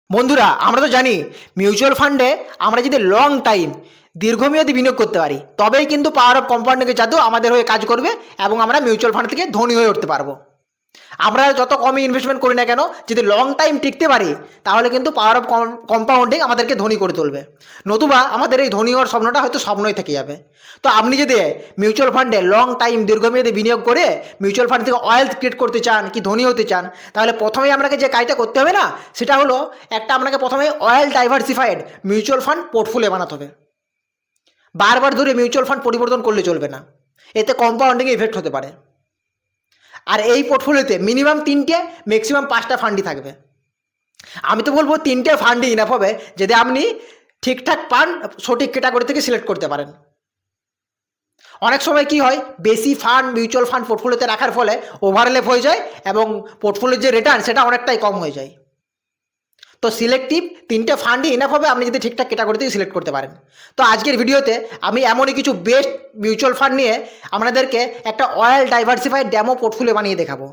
বন্ধুরা, আমরা তো জানি মিউচুয়াল ফান্ডে আমরা যদি লং টাইম দীর্ঘমেয়াদী বিনিয়োগ করতে পারি তবেই কিন্তু পাওয়ার অফ কম্পাউন্ডিংয়ের জাদু আমাদের হয়ে কাজ করবে এবং আমরা মিউচুয়াল ফান্ড থেকে ধনী হয়ে উঠতে পারবো। আমরা যত কমই ইনভেস্টমেন্ট করি না কেন, যদি লং টাইম টিকতে পারি তাহলে কিন্তু পাওয়ার অফ কম্পাউন্ডিং আমাদেরকে ধনী করে তুলবে। নতুবা আমাদের এই ধনী হওয়ার স্বপ্নটা হয়তো স্বপ্নই থেকে যাবে। তো আপনি যদি মিউচুয়াল ফান্ডে লং টাইম দীর্ঘমেয়াদী বিনিয়োগ করে মিউচুয়াল ফান্ড থেকে ওয়েলথ ক্রিয়েট করতে চান কি ধনী হতে চান, তাহলে প্রথমেই আপনাকে যে কাজটা করতে হবে না, সেটা হলো আপনাকে প্রথমে well diversified mutual fund portfolio বানাতে হবে। বারবার ধরে মিউচুয়াল ফান্ড পরিবর্তন করলে চলবে না, এতে কম্পাউন্ডিং ইফেক্ট হতে পারে। আর এই পোর্টফোলিওতে মিনিমাম 3টে ম্যাক্সিমাম 5টা ফান্ডই থাকবে। আমি তো বলবো 3টে ফান্ডই ইনাফ হবে যদি আপনি ঠিকঠাক পান, সঠিক ক্যাটাগরি থেকে সিলেক্ট করতে পারেন। অনেক সময় কি হয়, বেশি ফান্ড মিউচুয়াল ফান্ড পোর্টফোলিওতে রাখার ফলে ওভারলেপ হয়ে যায় এবং পোর্টফোলিওর যে রিটার্ন সেটা অনেকটাই কম হয়ে যায়। তো সিলেক্টিভ 3টে ফান্ডই ইনাফ হবে আপনি যদি ঠিকঠাক ক্যাটাগরি থেকে সিলেক্ট করতে পারেন। তো আজকের ভিডিওতে আমি এমনই কিছু বেস্ট মিউচুয়াল ফান্ড নিয়ে আপনাদেরকে একটা ওয়েল ডাইভার্সিফাইড ডেমো পোর্টফোলিও বানিয়ে দেখাবো।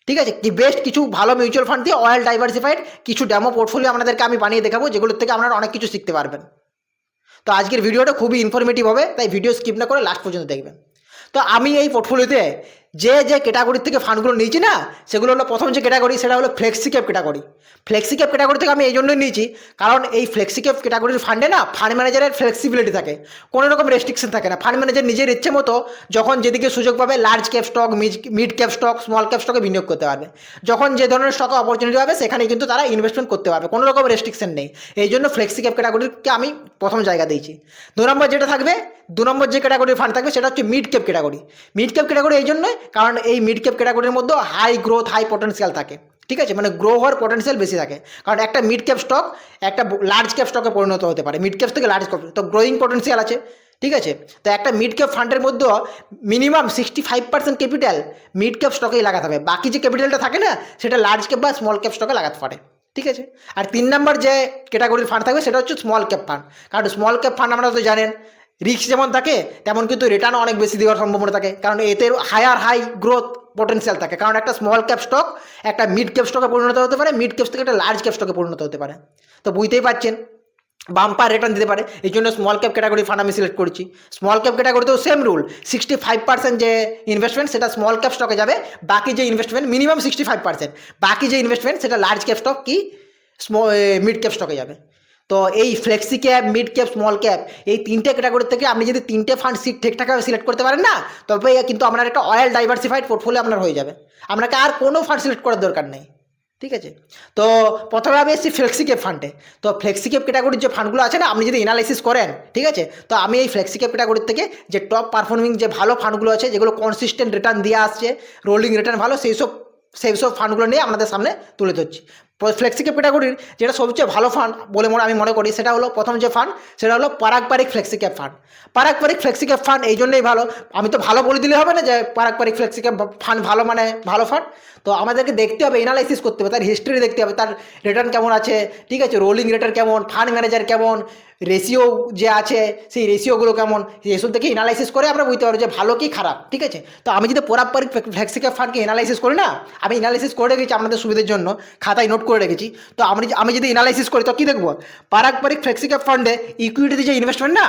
ঠিক আছে, কি বেস্ট কিছু ভালো মিউচুয়াল ফান্ড দিয়ে ওয়েল ডাইভার্সিফাইড কিছু ডেমো পোর্টফোলিও আপনাদেরকে আমি বানিয়ে দেখাবো, যেগুলোর থেকে আপনারা অনেক কিছু শিখতে পারবেন। তো আজকের ভিডিওটা খুবই ইনফরমেটিভ হবে, তাই ভিডিও স্কিপ না করে লাস্ট পর্যন্ত দেখবেন। তো আমি এই পোর্টফোলিওতে যে যে ক্যাটাগরির থেকে ফান্ডগুলো নিয়েছি না, সেগুলো হলো প্রথম যে ক্যাটাগরি সেটা হলো flexi cap category. Flexi cap category থেকে আমি এই জন্যই নিয়েছি কারণ এই ফ্লেক্সি ক্যাপ ক্যাটাগরির ফান্ডে না ফান্ড ম্যানেজারের ফ্লেক্সিবিলিটি থাকে, কোনো রকম রেস্ট্রিকশন থাকে না। ফান্ড ম্যানেজার নিজের ইচ্ছে মতো যখন যেদিকে সুযোগ পাবে large cap stock, mid cap stock, small cap স্টকে বিনিয়োগ করতে পারবে। যখন যে ধরনের স্টকে অপরচুনিটি পাবে সেখানে কিন্তু তারা ইনভেস্টমেন্ট করতে পারবে, কোনো রকম রেস্ট্রিকশন নেই। এই জন্য ফ্লেক্সি ক্যাপ ক্যাটাগরিকে আমি প্রথম জায়গা দিয়েছি। 2 নম্বর যেটা থাকবে, 2 নম্বর যে ক্যাটাগরির ফান্ড থাকবে সেটা হচ্ছে mid cap category. Mid cap category এই জন্যই কারণ এই মিড ক্যাপ ক্যাটাগরির মধ্যে হাই গ্রোথ হাই পটেনশিয়াল থাকে। ঠিক আছে, মানে গ্রো হওয়ার পটেনশিয়াল বেশি থাকে, কারণ একটা মিড ক্যাপ স্টক একটা লার্জ ক্যাপ স্টকে পরিণত হতে পারে। মিড ক্যাপ থেকে লার্জ ক্যাপ তো গ্রোয়িং পটেনশিয়াল আছে। ঠিক আছে, তো একটা মিড ক্যাপ ফান্ডের মধ্যে মিনিমাম 65% ক্যাপিটাল মিড ক্যাপ স্টকেই লাগাতে হবে, বাকি যে ক্যাপিটালটা থাকে না সেটা লার্জ ক্যাপ বা স্মল ক্যাপ স্টকে লাগাতে পারে। ঠিক আছে, আর 3 নম্বর যে ক্যাটাগরির ফান্ড থাকবে সেটা হচ্ছে স্মল ক্যাপ ফান্ড। কারণ স্মল ক্যাপ ফান্ড আপনারা তো জানেন রিস্ক যেমন থাকে তেমন কিন্তু রিটার্ন অনেক বেশি দেওয়ার সম্ভাবনা থাকে, কারণ এতে হাই গ্রোথ পটেনশিয়াল থাকে। কারণ একটা স্মল ক্যাপ স্টক একটা মিড ক্যাপ স্টকে পরিণত হতে পারে, মিড ক্যাপ থেকে একটা লার্জ ক্যাপ স্টকে পরিণত হতে পারে। তো বুঝতেই পারছেন বাম্পার রিটার্ন দিতে পারে, এই জন্য স্মল ক্যাপ ক্যাটাগরি ফান্ড আমি সিলেক্ট করছি। স্মল ক্যাপ ক্যাটাগরিতেও সেম রুল, 65% যে ইনভেস্টমেন্ট সেটা স্মল ক্যাপ স্টকে যাবে, বাকি যে ইনভেস্টমেন্ট মিনিমাম 65%, বাকি যে ইনভেস্টমেন্ট সেটা লার্জ ক্যাপ স্টক কি মিড ক্যাপ স্টকে যাবে। তো এই flexi cap, mid cap, small cap এই 3টে ক্যাটাগরি থেকে আপনি যদি 3টে ফান্ড ঠিকঠাকভাবে সিলেক্ট করতে পারেন না, তবে কিন্তু আপনার একটা ওয়েল ডাইভার্সিফাইড পোর্টফোলিও আপনার হয়ে যাবে, আপনাকে আর কোনো ফান্ড সিলেক্ট করার দরকার নেই। ঠিক আছে, তো প্রথমে আমি এসেছি ফ্লেক্সি ক্যাপ ফান্ডে। তো ফ্লেক্সি ক্যাপ ক্যাটাগরির যে ফান্ডগুলো আছে না, আপনি যদি অ্যানালাইসিস করেন, ঠিক আছে, তো আমি এই ফ্লেক্সি ক্যাপ ক্যাটাগরির থেকে যে টপ পারফর্মিং যে ভালো ফান্ডগুলো আছে, যেগুলো কনসিস্টেন্ট রিটার্ন দিয়ে আসছে, রোলিং রিটার্ন ভালো, সেই সব ফান্ডগুলো নিয়ে আপনাদের সামনে তুলে ধরছি। ফ্লেক্সি ক্যাপ ক্যাটাগরির যেটা সবচেয়ে ভালো ফান্ড বলে আমি মনে করি সেটা হলো প্রথম যে ফান্ড সেটা হলো Parag Parikh flexi cap fund. Parag Parikh flexi cap fund এই জন্যই ভালো, আমি তো ভালো বলে দিলে হবে না যে পারাগপারিক ফ্লেক্সি ক্যাপ ফান্ড ভালো মানে ভালো ফান্ড। তো আমাদেরকে দেখতে হবে, এনালাইসিস করতে হবে, তার হিস্ট্রি দেখতে হবে, তার রিটার্ন কেমন আছে, ঠিক আছে, রোলিং রিটার্ন কেমন, ফান্ড ম্যানেজার কেমন, রেশিও যে আছে সেই রেশিওগুলো কেমন, এসব দেখে এনালাইসিস করে আমরা বুঝতে পারবো যে ভালো কি খারাপ। ঠিক আছে, তো আমি যদি পারাগপারিক ফ্লেক্সি ক্যাপ ফান্ডকে এনালাইসিস করি না, আমি এনালাইসিস করে রেখেছি আপনাদের সুবিধার জন্য, খাতায় নোট করে রেখেছি। তো আমি যদি এনালাইসিস করি তো কী দেখবো, পারাগপারিক ফ্লেক্সি ক্যাপ ফান্ডে ইকুইটিতে যে ইনভেস্টমেন্ট না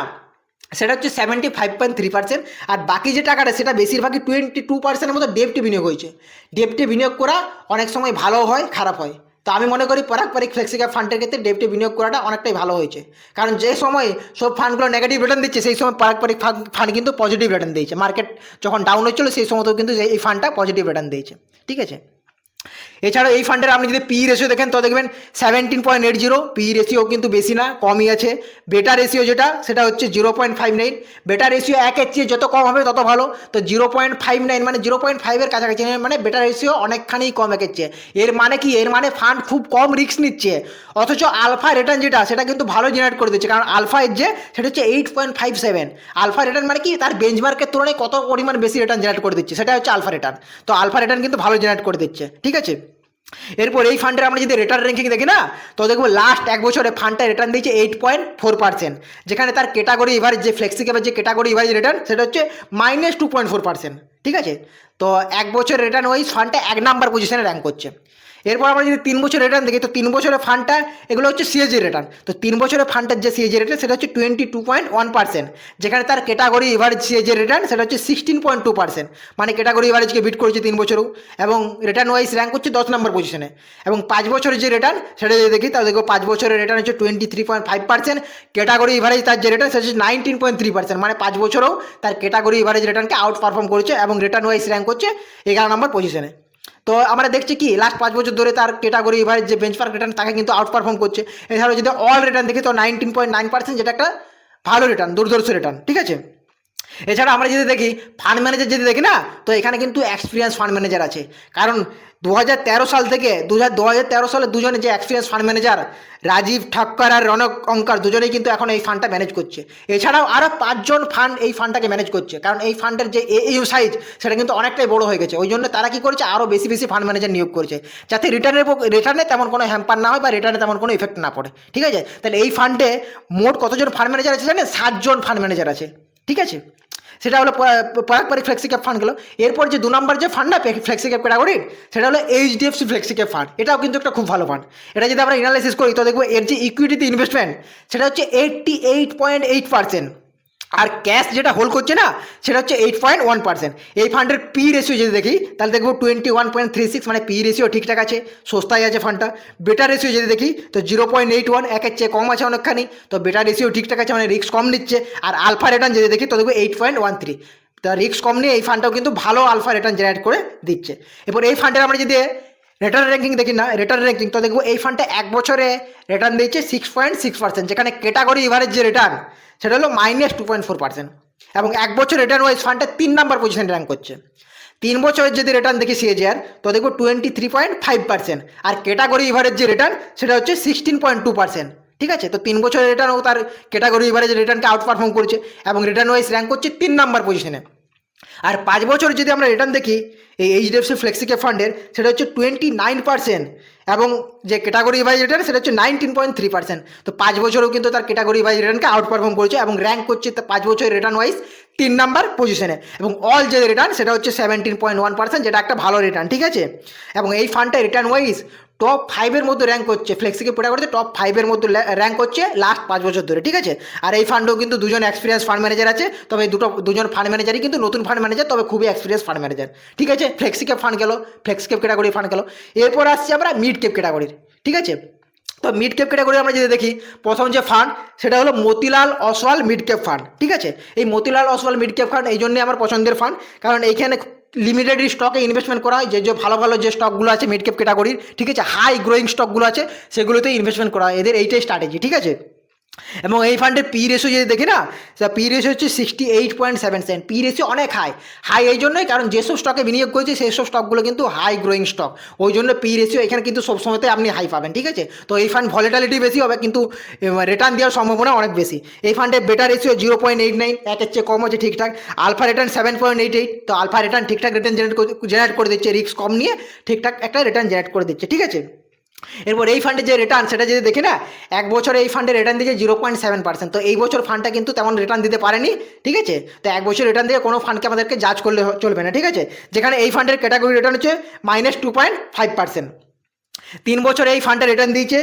সেটা হচ্ছে 75.3%, আর বাকি যে টাকাটা সেটা বেশিরভাগই 22%-এর মতো ডেপ্টে বিনিয়োগ হয়েছে। ডেপ্টে বিনিয়োগ করা অনেক সময় ভালো হয় খারাপ হয়, তো আমি মনে করি পারাগপারিক ফ্লেক্সি ক্যাপ ফান্ডের ক্ষেত্রে ডেপ্টে বিনিয়োগ করাটা অনেকটাই ভালো হয়েছে। কারণ যে সময় সব ফান্ডগুলো নেগেটিভ রিটার্ন দিচ্ছে সেই সময় পারাগপারিক ফান্ড কিন্তু পজিটিভ রিটার্ন দিয়েছে, মার্কেট যখন ডাউন হচ্ছিল সেই সময়তেও কিন্তু এই ফান্ডটা পজিটিভ রিটার্ন দিয়েছে। ঠিক আছে, এছাড়াও এই ফান্ডের আপনি যদি পি রেশিও দেখেন তো দেখবেন 17.80, পি রেশিও কিন্তু বেশি না, কমই আছে। বেটা রেশিও যেটা সেটা হচ্ছে 0.59, বেটা রেশিও 1-এর চেয়ে যত কম হবে তত ভালো। তো 0.59 মানে 0.5-এর কাছাকাছি, মানে বেটা রেশিও অনেকখানি কম 1-এর চেয়ে। এর মানে কি, এর মানে ফান্ড খুব কম রিস্ক নিচ্ছে, অথচ আলফা রিটার্ন যেটা সেটা কিন্তু ভালো জেনারেট করে দিচ্ছে, কারণ আলফা এর যে সেটা হচ্ছে 8.57। আলফা রিটার্ন মানে কি, তার বেঞ্চমার্কের তুলনায় কত পরিমাণ বেশি রিটার্ন জেনারেট করে দিচ্ছে, সেটা হচ্ছে আলফা রিটার্ন। তো আলফা রিটার্ন কিন্তু ভালো জেনারেট করে দিচ্ছে। ঠিক আছে, এরপর এই ফান্ডের আমরা যদি রিটার্ন র্যাঙ্কিং দেখি না, তো দেখবো লাস্ট 1 বছরে ফান্ডটা রিটার্ন দিয়েছে 8.4%, যেখানে তার ক্যাটাগরি এভারেজ যে ফ্লেক্সি ক্যাপের যে ক্যাটাগরি এভারেজ রিটার্ন সেটা হচ্ছে -2.4%। ঠিক আছে, তো 1 বছর রিটার্ন ওই ফান্ডটা 1 নাম্বার পজিশনে র্যাঙ্ক করছে। এরপর আমরা যদি 3 বছর রিটার্ন দেখি, তো 3 বছরের ফান্ডটা এগুলো হচ্ছে সিএজি রিটার্ন। তো 3 বছরের ফান্ডের যে সিএজি রিটার্ন সেটা হচ্ছে 22.1%, যেখানে তার ক্যাটাগরি এভারেজ সিএজি রিটার্ন সেটা হচ্ছে 16.2%, মানে ক্যাটাগরি এভারেজকে বিট করেছে 3 বছরেও, এবং রিটার্ন ওয়াইজ র্যাঙ্ক হচ্ছে 10 নম্বর পজিশনে। এবং 5 বছরের যে রিটার্ন সেটা যদি দেখি তাহলে দেখবো 5 বছরের রিটার্ন হচ্ছে 23.5%, ক্যাটাগরি এভারেজ তার যে রিটার্ন সেটা হচ্ছে 19.3%, মানে 5 বছরেও তার ক্যাটাগরি এভারেজ রিটার্নকে আউট পারফর্ম করেছে এবং রিটার্ন ওয়াইজ র্যাঙ্ক হচ্ছে 11 নম্বর পজিশনে। তো আমরা দেখছি কি লাস্ট 5 বছর ধরে তার ক্যাটাগরি এভারেজ যে বেঞ্চমার্ক রিটার্ন তাকে কিন্তু আউট পারফর্ম করছে। এছাড়াও যদি অল রিটার্ন দেখি তো 19.9%, যেটা একটা ভালো রিটার্ন, দুর্ধর্ষ রিটার্ন, ঠিক আছে। এছাড়া আমরা যদি দেখি ফান্ড ম্যানেজার যদি দেখি না, তো এখানে কিন্তু এক্সপিরিয়েন্স ফান্ড ম্যানেজার আছে, কারণ 2013 সাল থেকে 2013 সালে দুজনে যে experience fund manager Rajeev Thakkar আর রনক অঙ্কার দুজনেই কিন্তু এখন এই ফান্ডটা ম্যানেজ করছে। এছাড়াও আরও 5 জন ফান্ড এই ফান্ডটাকে ম্যানেজ করছে, কারণ এই ফান্ডের যে এইউ সাইজ সেটা কিন্তু অনেকটাই বড় হয়ে গেছে। ওই জন্য তারা কী করছে, আরও বেশি বেশি ফান্ড ম্যানেজার নিয়োগ করছে, যাতে রিটার্নে তেমন কোনো হ্যাম্পার না হয় বা রিটার্নে তেমন কোনো ইফেক্ট না পড়ে, ঠিক আছে। তাহলে এই ফান্ডে মোট কতজন ফান্ড ম্যানেজার আছে জানেন? 7 জন ফান্ড ম্যানেজার আছে, ঠিক আছে। সেটা হলো পারাকপারিক ফ্লেক্সি ক্যাপ ফান্ডগুলো। এরপর যে 2 নম্বর যে ফান্ডটা ফ্লেক্সি ক্যাপ ক্যাটাগরির সেটা হলো এইচডিএফসি ফ্লেক্সি ক্যাপ ফান্ড। এটাও কিন্তু একটা খুব ভালো ফান্ড। এটা যদি আমরা অ্যানালাইসিস করি তো দেখবো এর যে ইকুইটিতে ইনভেস্টমেন্ট সেটা হচ্ছে 88.8%, আর ক্যাশ যেটা হোল্ড করছে না সেটা হচ্ছে 8.1%। এই ফান্ডের পি রেশিও যদি দেখি তাহলে দেখবো 21.36, মানে পি রেশিও ঠিকঠাক আছে, সস্তায় আছে ফান্ডটা। বেটা রেশিও যদি দেখি তো 0.81, একের চেয়ে কম আছে অনেকখানি, তো বেটা রেশিও ঠিকঠাক আছে, মানে রিস্ক কম নিচ্ছে। আর আলফা রিটার্ন যদি দেখি তো দেখবো 8.13, তা রিস্ক কম নিয়ে এই ফান্ডটাও কিন্তু ভালো আলফা রিটার্ন জেনারেট করে দিচ্ছে। এরপর এই ফান্ডের আমরা যদি রিটার্ন র্যাঙ্কিং দেখি না, রিটার্ন র্যাঙ্কিং তো দেখবো এই ফান্ডটা 1 বছরে রিটার্ন দিচ্ছে 6.6%, যেখানে ক্যাটাগরি এভারেজ যে রিটার্ন সেটা হলো -2.4%, এবং 1 বছর রিটার্ন ওয়াইজ ফান্ডটা 3 নম্বর পজিশনে র্যাঙ্ক করছে। 3 বছরের যদি রিটার্ন দেখি সিএজিআর তো দেখবো 23.5%, আর ক্যাটাগরি এভারেজ যে রিটার্ন সেটা হচ্ছে 16.2%, ঠিক আছে। তো 3 বছরের রিটার্নও তার ক্যাটাগরি এভারেজ রিটার্নকে আউট পারফর্ম করছে এবং রিটার্ন ওয়াইজ র্যাঙ্ক করছে 3 নম্বর পজিশনে। আর 5 বছর যদি আমরা রিটার্ন দেখি এই এইচডিএফসি ফ্লেক্সি ক্যাপ ফান্ডের সেটা হচ্ছে 29%, এবং যে ক্যাটাগরি ওয়াইজ রিটার্ন সেটা হচ্ছে 19.3%। তো 5 বছরেও কিন্তু তার ক্যাটাগরি ওয়াইজ রিটার্নকে আউট পারফর্ম করছে এবং র্যাঙ্ক করছে 5 বছরের রিটার্ন ওয়াইজ 3 নাম্বার পজিশনে, এবং অল যে রিটার্ন সেটা হচ্ছে 17.1%, যেটা একটা ভালো রিটার্ন, ঠিক আছে। এবং এই ফান্ডটা রিটার্ন ওয়াইজ টপ 5-এর মধ্যে র্যাঙ্ক করছে, ফ্লেক্সিকে পুরা করছে টপ 5-এর মধ্যে র্যাঙ্ক করছে লাস্ট 5 বছর ধরে, ঠিক আছে। আর এই ফান্ডেও কিন্তু 2 জন এক্সপিরিয়েন্স ফান্ড ম্যানেজার আছে, তবে দুজন ফান্ড ম্যানেজারই কিন্তু নতুন ফান্ড ম্যানেজার, তবে খুবই এক্সপিরিয়েন্স ফান্ড ম্যানেজার, ঠিক আছে। ফ্লেক্সিক্যাপ ফান্ড গেল, ফ্লেক্সিক্যাপ ক্যাটাগরি ফান্ড গেল। এরপর আসছি আমরা মিড ক্যাপ ক্যাটাগরির, ঠিক আছে। তো মিড ক্যাপ ক্যাটাগরি আমরা যদি দেখি প্রথম যে ফান্ড সেটা হলো Motilal Oswal mid cap fund, ঠিক আছে। এই Motilal Oswal mid cap fund এই জন্যই আমার পছন্দের ফান্ড, কারণ এইখানে লিমিটেড স্টকে ইনভেস্টমেন্ট করা হয়, যে ভালো ভালো যে স্টকগুলো আছে মিড ক্যাপ ক্যাটাগরির, ঠিক আছে, হাই গ্রোয়িং স্টকগুলো আছে সেগুলোতে ইনভেস্টমেন্ট করা হয়, এদের এইটাই স্ট্র্যাটেজি, ঠিক আছে। এবং এই ফান্ডের পি রেশিও যদি দেখি না, পি রেশিও হচ্ছে 68.7, পি রেশিও অনেক হাই এই জন্যই কারণ যেসব স্টকে বিনিয়োগ করেছে সেই সব স্টকগুলো কিন্তু হাই গ্রোয়িং স্টক, ওই জন্য পি রেশিও এখানে কিন্তু সবসময়তে আপনি হাই পাবেন, ঠিক আছে। তো এই ফান্ড ভলিটালিটি বেশি হবে কিন্তু রিটার্ন দেওয়ার সম্ভাবনা অনেক বেশি। এই ফান্ডে বেটা রেশিও 0.89, একের চেয়ে কম আছে ঠিকঠাক। আলফা রিটার্ন 7.88, তো আলফা রিটার্ন ঠিকঠাক রিটার্ন জেনারেট করে দিচ্ছে, রিস্ক কম নিয়ে ঠিকঠাক একটা রিটার্ন জেনারেট করে দিচ্ছে, ঠিক আছে। এরপর এই ফান্ডের যে রিটার্ন সেটা যদি দেখি না, 1 বছরে এই ফান্ডের রিটার্ন দিয়েছে 0.7%, তো এই বছর ফান্ডটা কিন্তু তেমন রিটার্ন দিতে পারেনি, ঠিক আছে। তো 1 বছর রিটার্ন দিয়ে কোনো ফান্ডকে আমাদেরকে জাজ করলে চলবে না, ঠিক আছে। যেখানে এই ফান্ডের ক্যাটাগরি রিটার্ন হচ্ছে -2.5%। 3 বছরে এই ফান্ডটা রিটার্ন দিয়েছে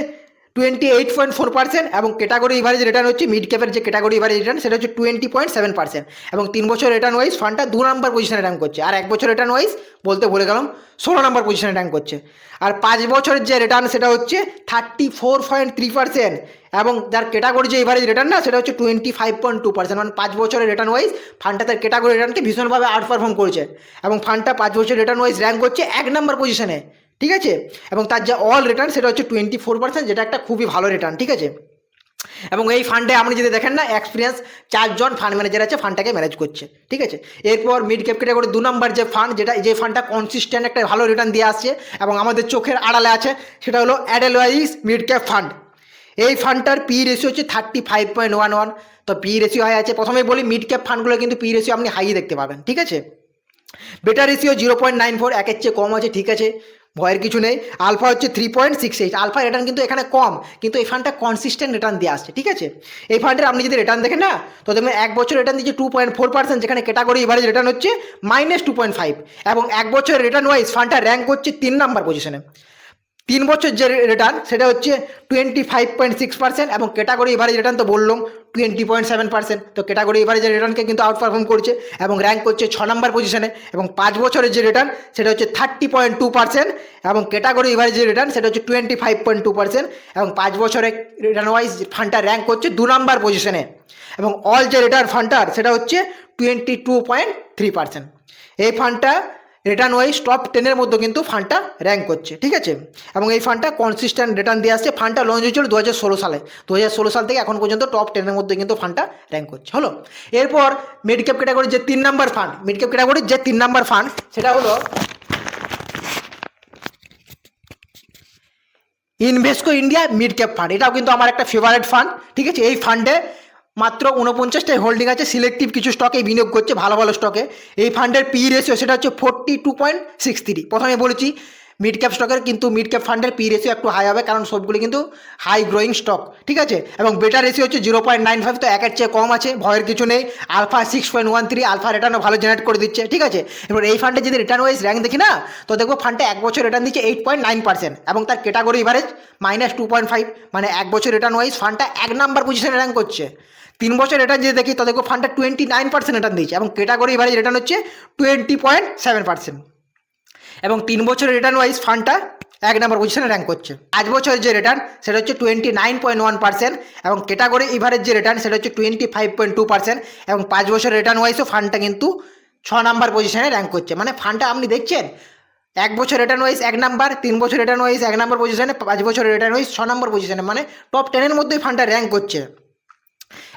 28.4%, এবং ক্যাটাগরি এভারেজ রিটার্ন হচ্ছে মিড ক্যাপের যে ক্যাটাগরি এভারেজ রিটার্ন সেটা হচ্ছে 20.7%, এবং 3 বছর রিটার্ন ওয়াইজ ফান্ডটা 2 নম্বর পজিশনে র্যাঙ্ক করছে, আর 1 বছর রিটার্ন ওয়াইজ বলতে ভুলে গেলাম 16 নম্বর পজিশনে র্যাঙ্ক করছে। আর 5 বছরের যে রিটার্ন সেটা হচ্ছে 34.3%, এবং যার ক্যাটাগরি যে এভারেজ রিটার্ন না সেটা হচ্ছে 25.2%, মানে 5 বছরের রিটার্ন ওয়াইজ ফান্ডটা তার ক্যাটাগরি রিটার্নকে ভীষণভাবে আউট পারফর্ম করেছে, এবং ফান্ডটা 5 বছর রিটার্ন ওয়াইজ র্যাঙ্ক করছে 1 নম্বর পজিশনে, ঠিক আছে। এবং তার যে অল রিটার্ন সেটা হচ্ছে 24%, যেটা একটা খুবই ভালো রিটার্ন, ঠিক আছে। এবং এই ফান্ডে আপনি যদি দেখেন না এক্সপিরিয়েন্স 4 জন ফান্ড ম্যানেজার আছে ফান্ডটাকে ম্যানেজ করছে, ঠিক আছে। এরপর মিড ক্যাপ ক্যাটাগরি 2 নম্বর যে ফান্ড, যে ফান্ডটা কনসিস্টেন্ট একটা ভালো রিটার্ন দিয়ে আসছে এবং আমাদের চোখের আড়ালে আছে, সেটা হলো এডেলওয়াইজ মিড ক্যাপ ফান্ড। এই ফান্ডটার পি রেশিও হচ্ছে 35.11, তো পি রেশিও হাই আছে। প্রথমে বলি মিড ক্যাপ ফান্ডগুলো কিন্তু পি রেশিও আপনি হাই দেখতে পাবেন, ঠিক আছে। বেটা রেশিও 0.94, একের চেয়ে কম আছে, ঠিক আছে, ভয়ের কিছু নেই। আলফা হচ্ছে 3.68, আলফা রিটার্ন কিন্তু এখানে কম, কিন্তু এই ফান্ডটা কনসিস্টেন্ট রিটার্ন দিয়ে আসছে, ঠিক আছে। এই ফান্ডের আপনি যদি রিটার্ন দেখেন না তো দেখবেন 1 বছর রিটার্ন দিচ্ছে 2.4%, যেখানে ক্যাটাগরি এভারেজ রিটার্ন হচ্ছে -2.5, এবং 1 বছরের রিটার্ন ওয়াইজ ফান্ডটা র্যাঙ্ক করছে 3 নম্বর পজিশনে। 3 বছর যে রিটার্ন সেটা হচ্ছে 25.6% এবং ক্যাটাগরি এভারেজ রিটার্ন তো বললাম 20.7%। তো ক্যাটাগরি এভারেজ রিটার্নকে কিন্তু আউট পারফর্ম করছে এবং র্যাঙ্ক করছে 6 নম্বর পজিশনে। এবং 5 বছরের যে রিটার্ন সেটা হচ্ছে 30.2% এবং ক্যাটাগরি এভারেজ রিটার্ন সেটা হচ্ছে 25.2% এবং 5 বছরের রিটার্ন ওয়াইজ ফান্ডটা র্যাঙ্ক করছে 2 নম্বর পজিশনে। এবং অল যে রিটার্ন ফান্ডটার সেটা হচ্ছে 22.3%। এই ফান্ডটা রিটার্ন ওয়াইজ টপ 10-এর মধ্যে কিন্তু ফান্ডটা র্যাঙ্ক করছে, ঠিক আছে। এবং এই ফান্ডটা কনসিস্টেন্ট রিটার্ন দিয়ে আসছে। ফান্ডটা লঞ্চ হয়েছিল 2016 সালে। 2016 সাল থেকে এখন পর্যন্ত টপ 10-এর মধ্যে কিন্তু ফান্ডটা র্যাঙ্ক করছে। হলো, এরপর মিড ক্যাপ ক্যাটাগরির যে 3 নম্বর ফান্ড, মিড ক্যাপ ক্যাটাগরির যে 3 নম্বর ফান্ড সেটা হলো Invesco India mid cap fund. এটাও কিন্তু আমার একটা ফেভারিট ফান্ড, ঠিক আছে। এই ফান্ডে মাত্র 49টাই হোল্ডিং আছে, সিলেক্টিভ কিছু স্টকে বিনিয়োগ করছে, ভালো ভালো স্টকে। এই ফান্ডের পি রেশিও সেটা হচ্ছে 42.63। প্রথমে বলেছি মিড ক্যাপ স্টকের, কিন্তু মিড ক্যাপ ফান্ডের পি রেশিও একটু হাই হবে, কারণ সবগুলি কিন্তু হাই গ্রোয়িং স্টক, ঠিক আছে। এবং বেটা রেশিও হচ্ছে 0.95, তো একের চেয়ে কম আছে, ভয়ের কিছু নেই। আলফা 6.13, আলফা রিটার্নও ভালো জেনারেট করে দিচ্ছে, ঠিক আছে। এবার এই ফান্ডে যদি রিটার্ন ওয়াইজ র্যাঙ্ক দেখি না, তো দেখবো ফান্ডটা 1 বছর রিটার্ন দিচ্ছে 8.9% এবং তার ক্যাটাগরি এভারেজ -2.5, মানে 1 বছর রিটার্ন ওয়াইজ ফান্ডটা 1 নম্বর পজিশনে র্যাঙ্ক করছে। 3 বছর রিটার্ন যদি দেখি তো দেখো ফান্ডটা 29% রিটার্ন দিচ্ছে এবং ক্যাটাগরি এভারেজ রিটার্ন হচ্ছে 20.7%। এবং 3 বছরের রিটার্ন ওয়াইজ ফান্ডটা 1 নম্বর পজিশনে র্যাঙ্ক করছে। 5 বছরের যে রিটার্ন সেটা হচ্ছে 29.1% এবং ক্যাটাগরি এভারেজ যে রিটার্ন সেটা হচ্ছে 25.2% এবং 5 বছরের রিটার্ন ওয়াইজও ফান্ডটা কিন্তু 6 নম্বর পজিশনে র্যাঙ্ক করছে। মানে ফান্ডটা আপনি দেখছেন 1 বছর রিটার্ন ওয়াইজ 1 নম্বর, 3 বছর রিটার্ন ওয়াইজ 1 নম্বর পজিশনে, 5 বছরের রিটার্ন ওয়াইজ 6 নম্বর পজিশনে, মানে টপ 10-এর মধ্যেই ফান্ডটা র্যাঙ্ক করছে।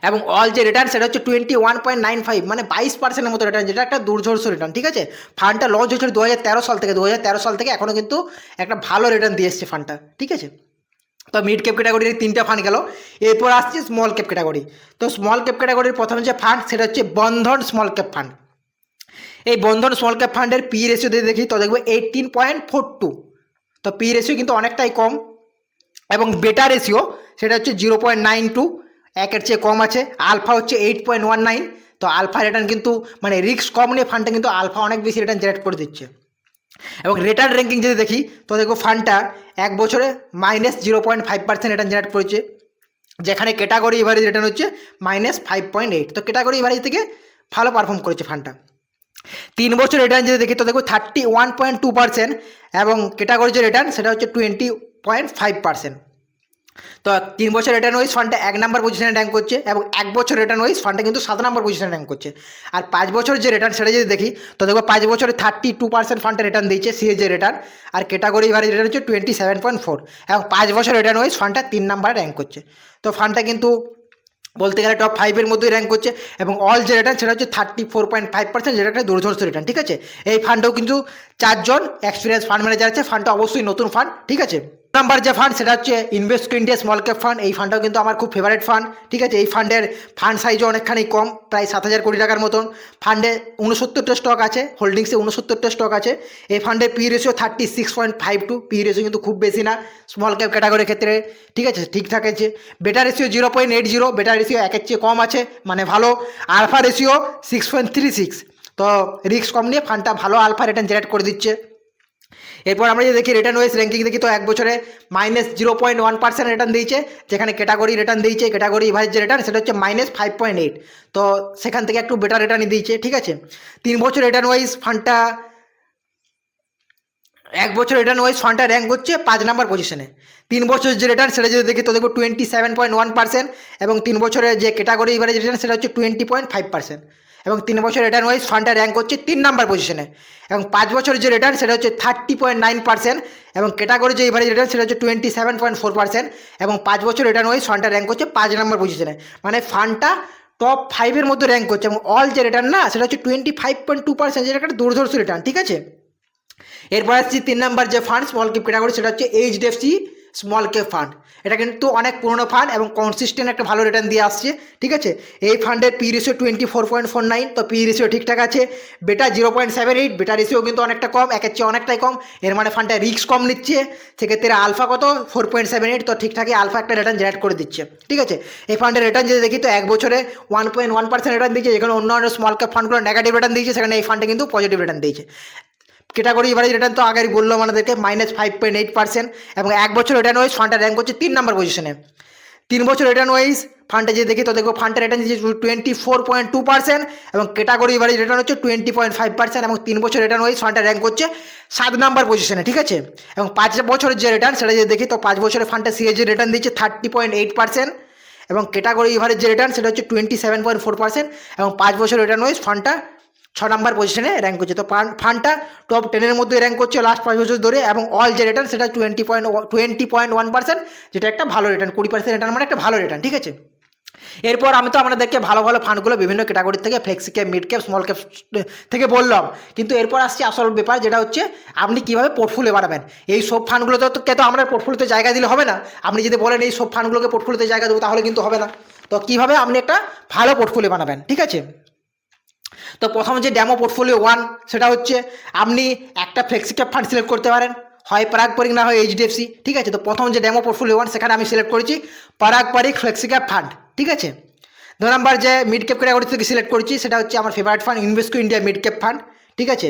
এবং অল যে রিটার্ন সেটা হচ্ছে 21.95, মানে 22%-এর মতো রিটার্ন, যেটা একটা দুর্ধর্ষ রিটার্ন, ঠিক আছে। ফান্ডটা লঞ্চ হয়েছিল 2013 সাল থেকে। 2013 সাল থেকে এখনও কিন্তু একটা ভালো রিটার্ন দিয়ে এসছে ফান্ডটা, ঠিক আছে। তো মিড ক্যাপ ক্যাটাগরির 3টা ফান্ড গেল। এরপর আসছে স্মল ক্যাপ ক্যাটাগরি। তো স্মল ক্যাপ ক্যাটাগরির প্রথম যে ফান্ড সেটা হচ্ছে বন্ধন স্মল ক্যাপ ফান্ড। এই বন্ধন স্মল ক্যাপ ফান্ডের পি রেশিও দিয়ে দেখি তো দেখবো 18.42। তো পি রেশিও কিন্তু অনেকটাই কম এবং বেটা রেশিও সেটা হচ্ছে 0.92, একের চেয়ে কম আছে। আলফা হচ্ছে 8.19। তো আলফা রিটার্ন কিন্তু মানে রিস্ক কম নিয়ে ফান্ডটা কিন্তু আলফা অনেক বেশি রিটার্ন জেনারেট করে দিচ্ছে। এবং রিটার্ন র্যাঙ্কিং যদি দেখি তো দেখো ফান্ডটা 1 বছরে -0.5% রিটার্ন জেনারেট করেছে, যেখানে ক্যাটাগরি এভারেজ রিটার্ন হচ্ছে -5.8। তো ক্যাটাগরি এভারেজ থেকে ভালো পারফর্ম করেছে ফান্ডটা। 3 বছর রিটার্ন যদি দেখি তো দেখো 31.2% এবং ক্যাটাগরি যে রিটার্ন সেটা হচ্ছে 20.5%। তো 3 বছর রিটার্ন ওয়াইজ ফান্ডটা 1 নম্বর পজিশনে র্যাঙ্ক করছে এবং 1 বছর রিটার্ন ওয়াইজ ফান্ডটা কিন্তু 7 নম্বর পজিশনে র্যাঙ্ক করছে। আর 5 বছর যে রিটার্ন সেটা যদি দেখি তো দেখো 5 বছরে 32% ফান্ডটা রিটার্ন দিয়েছে সিএ যে রিটার্ন, আর ক্যাটাগরি এভারেজ রিটার্ন হচ্ছে 27.4 এবং 5 বছর রিটার্ন ওয়াইজ ফান্ডটা 3 নম্বরে র্যাঙ্ক করছে। তো ফান্ডটা কিন্তু বলতে গেলে টপ 5-এর মধ্যেই র্যাঙ্ক করছে এবং অল যে রিটার্ন সেটা হচ্ছে 34.5%, যেটা একটা দুর্ধর্ষ রিটার্ন, ঠিক আছে। এই ফান্ডেও কিন্তু 4জন এক্সপিরিয়েন্স ফান্ড ম্যানেজার আছে। ফান্ডটা অবশ্যই নতুন ফান্ড, ঠিক আছে। নাম্বার যে ফান্ড সেটা হচ্ছে invest India small cap fund. এই ফান্ডটাও কিন্তু আমার খুব ফেভারিট ফান্ড, ঠিক আছে। এই ফান্ডের ফান্ড সাইজও অনেকখানি কম, প্রায় 7,000 কোটি টাকার মতন। ফান্ডে 69টা স্টক আছে, হোল্ডিংসে 69টা স্টক আছে। এই ফান্ডের পি রেশিও 36.52। পি রেশিও কিন্তু খুব বেশি না স্মল ক্যাপ ক্যাটাগরির ক্ষেত্রে, ঠিক আছে, ঠিকঠাক আছে। বেটা রেশিও 0.80, বেটা রেশিও একের চেয়ে কম আছে, মানে ভালো। Alpha ratio 6.36। তো রিস্ক কম নিয়ে ফান্ডটা ভালো আলফা রিটার্ন জেনারেট করে দিচ্ছে। এরপর আমরা যদি দেখি রিটার্ন ওয়াইজ র্যাঙ্কিং দেখি তো 1 বছরে -0.1% রিটার্ন দিয়েছে, যেখানে ক্যাটাগরি রিটার্ন দিয়েছে, ক্যাটাগরি এভারেজ যে রিটার্ন সেটা হচ্ছে -5.8। তো সেখান থেকে একটু বেটার রিটার্নই দিয়েছে, ঠিক আছে। 3 বছর রিটার্ন ওয়াইজ ফান্ডটা 1 বছর রিটার্ন ওয়াইজ ফান্ডটা র্যাঙ্ক হচ্ছে 5 নম্বর পজিশনে। 3 বছর যে রিটার্ন সেটা যদি দেখি তো দেখো 27.1% এবং 3 বছরের যে ক্যাটাগরি এভারেজ রিটার্ন সেটা হচ্ছে 20.5% এবং 3 বছর রিটার্ন ওয়াইজ ফান্ডটা র্যাঙ্ক হচ্ছে 3 নম্বর পজিশনে। এবং 5 বছর যে রিটার্ন সেটা হচ্ছে 30.9% এবং ক্যাটাগরি যে এভারেজ রিটার্ন সেটা হচ্ছে 27.4% এবং 5 বছর রিটার্ন ওয়াইজ ফান্ডটা র্যাঙ্ক হচ্ছে 5 নম্বর পজিশনে। মানে ফান্ডটা টপ 5-এর মধ্যে র্যাঙ্ক করছে এবং অল যে রিটার্ন না সেটা হচ্ছে 25.2%, যেটা একটা দুর্ধর্ষ রিটার্ন, ঠিক আছে। এরপর আসছি 3 নম্বর যে ফান্ড স্মল ক্যাপ ক্যাটাগরি সেটা হচ্ছে এইচডিএফসি স্মল ক্যাপ ফান্ড। এটা কিন্তু অনেক পুরোনো ফান্ড এবং কনসিস্টেন্ট একটা ভালো রিটার্ন দিয়ে আসছে, ঠিক আছে। এই ফান্ডের পি রেশিও 24.49। তো পি রেশিও ঠিকঠাক আছে। বেটা 0.78, বেটা রেশিও কিন্তু অনেকটা কম, একের চেয়ে অনেকটাই কম। এর মানে ফান্ডটা রিস্ক কম নিচ্ছে, সেক্ষেত্রে আলফা কত 4.78। তো ঠিকঠাকই আলফা একটা রিটার্ন জেনারেট করে দিচ্ছে, ঠিক আছে। এই ফান্ডের রিটার্ন যদি দেখি তো 1 বছরে 1.1% রিটার্ন দিচ্ছে, যেখানে অন্যান্য স্মল ক্যাপ ফান্ডগুলো নেগেটিভ রিটার্ন দিয়েছে, সেখানে এই ফান্ডে কিন্তু পজিটিভ রিটার্ন দিয়েছে। ক্যাটাগরি এভারেজ রিটার্ন তো আগেই বললাম আমাদেরকে -5.8%, এবং 1 বছর রিটার্ন ওয়াইজ ফান্ডটা র্যাঙ্ক করছে 3 নম্বর পজিশনে। 3 বছর রিটার্ন ওয়াইজ ফান্ডটা যদি দেখি তো দেখবো ফান্ডটা রিটার্ন দিচ্ছে 24.2%, এবং ক্যাটাগরি এভারেজ রিটার্ন হচ্ছে 20.5%, এবং 3 বছর রিটার্ন ওয়াইজ ফান্ডটা র্যাঙ্ক করছে 7 নম্বর পজিশনে, ঠিক আছে। এবং 5 বছরের যে রিটার্ন সেটা যদি দেখি তো 5 বছরের ফান্ডটা সিএজি রিটার্ন দিচ্ছে 30.8%, এবং ক্যাটাগরি এভারেজ যে রিটার্ন সেটা হচ্ছে 27.4%, এবং 5 বছর রিটার্ন ওয়াইজ ফান্ডটা 6 নম্বর পজিশনে র্যাঙ্ক করছে। তো ফান্ডটা টপ 10-এর মধ্যে র্যাঙ্ক করছে লাস্ট 5 বছর ধরে, এবং অল যে রিটার্ন সেটা 20.1%, যেটা একটা ভালো রিটার্ন। 20% রিটার্ন মানে একটা ভালো রিটার্ন, ঠিক আছে। এরপর আমি তো আপনাদেরকে ভালো ভালো ফান্ডগুলো বিভিন্ন ক্যাটাগরি থেকে flexi cap, mid cap, small cap থেকে বললাম, কিন্তু এরপর আসছে আসল ব্যাপার, যেটা হচ্ছে আপনি কীভাবে পোর্টফোলিও বানাবেন। এই সব ফান্ডগুলোতে তো আমরা পোর্টফোলিওতে জায়গা দিলে হবে না। আপনি যদি বলেন এই সব ফান্ডগুলোকে পোর্টফোলিওতে জায়গা দেবো, তাহলে কিন্তু হবে না। তো কীভাবে আপনি একটা ভালো পোর্টফোলিও বানাবেন, ঠিক আছে। তো প্রথম যে ডেমো পোর্টফোলিও 1, সেটা হচ্ছে আপনি একটা ফ্লেক্সি ক্যাপ ফান্ড সিলেক্ট করতে পারেন, হয় পারাগ পারিক না হয় এইচডিএফসি, ঠিক আছে। তো প্রথম যে ডেমো পোর্টফোলিও 1, সেখানে আমি সিলেক্ট করেছি Parag Parikh flexi cap fund, ঠিক আছে। 2 নম্বর যে মিড ক্যাপ ক্যাটাগরি থেকে সিলেক্ট করেছি সেটা হচ্ছে আমার favourite fund Invesco India mid cap fund, ঠিক আছে।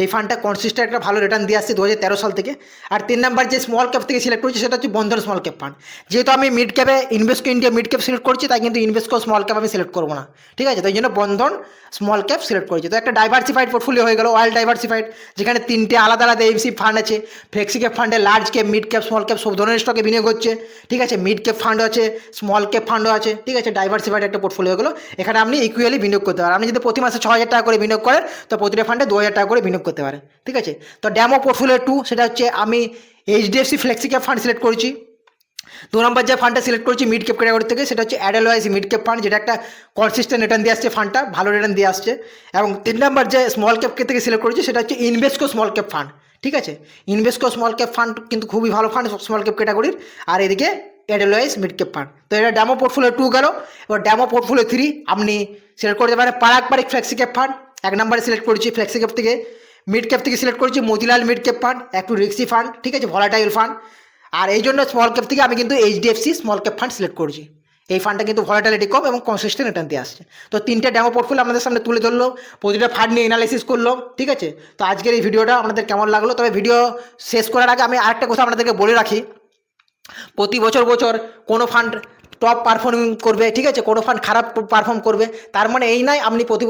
এই ফান্ডটা কনসিস্টেন্ট একটা ভালো রিটার্ন দিয়ে আসছে 2013 সাল থেকে। আর 3 নম্বর যে স্মল ক্যাপ থেকে সিলেক্ট করেছি সেটা হচ্ছে বন্ধন স্মল ক্যাপ ফান্ড। যেহেতু আমি মিড ক্যাপে Invesco India mid cap select করছি, তাই কিন্তু ইনভেস্কো স্মল ক্যাপ আমি সিলেক্ট করবো না, ঠিক আছে। তো এই জন্য বন্ধন স্মল ক্যাপ সিলেক্ট করেছি। তো একটা ডাইভার্সিফাইড পোর্টফোলিও হয়ে গেল, ওয়াইল ডাইভার্সিফাইড, যেখানে 3টে আলাদা আলাদা এমসি ফান্ড আছে। ফ্লেক্সি ক্যাপ ফান্ডে large cap, mid cap, small cap সব ধরনের স্টকে বিনিয়োগ হচ্ছে, ঠিক আছে। মিড ক্যাপ ফান্ড আছে, স্মল ক্যাপ ফান্ডও আছে, ঠিক আছে। ডাইভার্সিফাইড একটা পোর্টফোলিও হয়ে গেলো। এখানে আপনি ইকুয়ালি বিনিয়োগ করতে পারেন। আপনি যদি প্রতি মাসে 6,000 টাকা করে বিনিয়োগ করেন, তো প্রতিটা ফান্ডে 2,000 টাকা করে বিনিয়োগ করতে পারেন, ঠিক আছে। তো ডেমো পোর্টফোলিও 2, সেটা হচ্ছে আমি HDFC flexi cap fund select করেছি। 2 নম্বর যে ফান্ডটা সিলেক্ট করেছি মিড ক্যাপ ক্যাটাগরি থেকে, সেটা হচ্ছে এডেলওয়াইজ মিড ক্যাপ ফান্ড, যেটা একটা কনসিস্টেন্ট রিটার্ন দিয়ে আসছে, ফান্ডটা ভালো রিটার্ন দিয়ে আসছে। এবং 3 নম্বর যে স্মল ক্যাপ থেকে সিলেক্ট করেছি সেটা হচ্ছে ইনভেস্কো স্মল ক্যাপ ফান্ড, ঠিক আছে। ইনভেস্কো স্মল ক্যাপ ফান্ড কিন্তু খুবই ভালো ফান্ড স্মল ক্যাপ ক্যাটাগরির। আর এদিকে এডেলওয়াইজ মিড ক্যাপ ফান্ড। তো এটা ডেমো পোর্টফোলিও 2 গেল। এবার ডেমো পোর্টফোলিও 3 আপনি সিলেক্ট করতে পারেন Parag Parikh flexi cap fund. 1 নম্বরে সিলেক্ট করেছি ফ্লেক্সি ক্যাপ থেকে। মিড ক্যাপ থেকে সিলেক্ট করেছি মতিলাল মিড ক্যাপ ফান্ড, একটু রিক্সি ফান্ড, ঠিক আছে, ভলাটাইল ফান্ড। আর এই জন্য স্মল ক্যাপ থেকে আমি কিন্তু HDFC small cap fund select করেছি। এই ফান্ডটা কিন্তু ভলাটিলিটি কম এবং কনসিস্টেন্ট রিটার্ন দিয়ে আসছে। তো 3টে ডেমো পোর্টফোলিও আমাদের সামনে তুলে ধরলো, প্রতিটা ফান্ড নিয়ে অ্যানালাইসিস করলো, ঠিক আছে। তো আজকের এই ভিডিওটা আপনাদের কেমন লাগলো? তবে ভিডিও শেষ করার আগে আমি আরেকটা কথা আপনাদেরকে বলে রাখি, প্রতি বছর কোনো ফান্ড টপ পারফর্মিং করবে, ঠিক আছে, কোনো ফান্ড খারাপ পারফর্ম করবে, তার মানে এই নয় আপনি প্রতি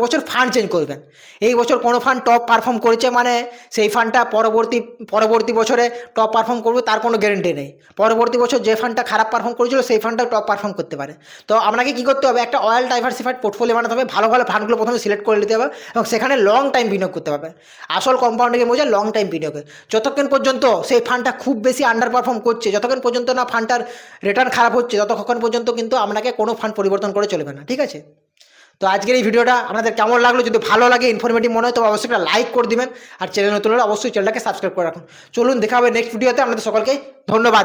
বছর ফান্ড চেঞ্জ করবেন। এই বছর কোনো ফান্ড টপ পারফর্ম করেছে মানে সেই ফান্ডটা পরবর্তী বছরে টপ পারফর্ম করবে, তার কোনো গ্যারেন্টি নেই। পরবর্তী বছর যে ফান্ডটা খারাপ পারফর্ম করেছিল সেই ফান্ডটা টপ পারফর্ম করতে পারে। তো আপনাকে কী করতে হবে, একটা অয়েল ডাইভার্সিফাইড পোর্টফোলিও বানাতে হবে, ভালো ভালো ফান্ডগুলো প্রথমে সিলেক্ট করে নিতে হবে, এবং সেখানে লং টাইম বিনিয়োগ করতে হবে। আসল কম্পাউন্ডিংয়ে বোঝা লং টাইম বিনিয়োগে। যতক্ষণ পর্যন্ত সেই ফান্ডটা খুব বেশি আন্ডার পারফর্ম করছে, যতক্ষণ পর্যন্ত না ফান্ডটার রিটার্ন খারাপ হচ্ছে, ততক্ষণ পর্যন্ত কিন্তু আপনাকে কোনো ফান্ড পরিবর্তন করে চলবে না, ঠিক আছে। তো আজকের এই ভিডিওটা আপনাদের কেমন লাগলো? যদি ভালো লাগে, ইনফরমেটিভ মনে হয়, তবে অবশ্যই একটা লাইক করে দিবেন। আর চ্যানেল নতুন হলে অবশ্যই চ্যানেলটাকে সাবস্ক্রাইব করে রাখুন। চলুন দেখা হবে নেক্সট ভিডিওতে। আপনাদের সকলকে ধন্যবাদ।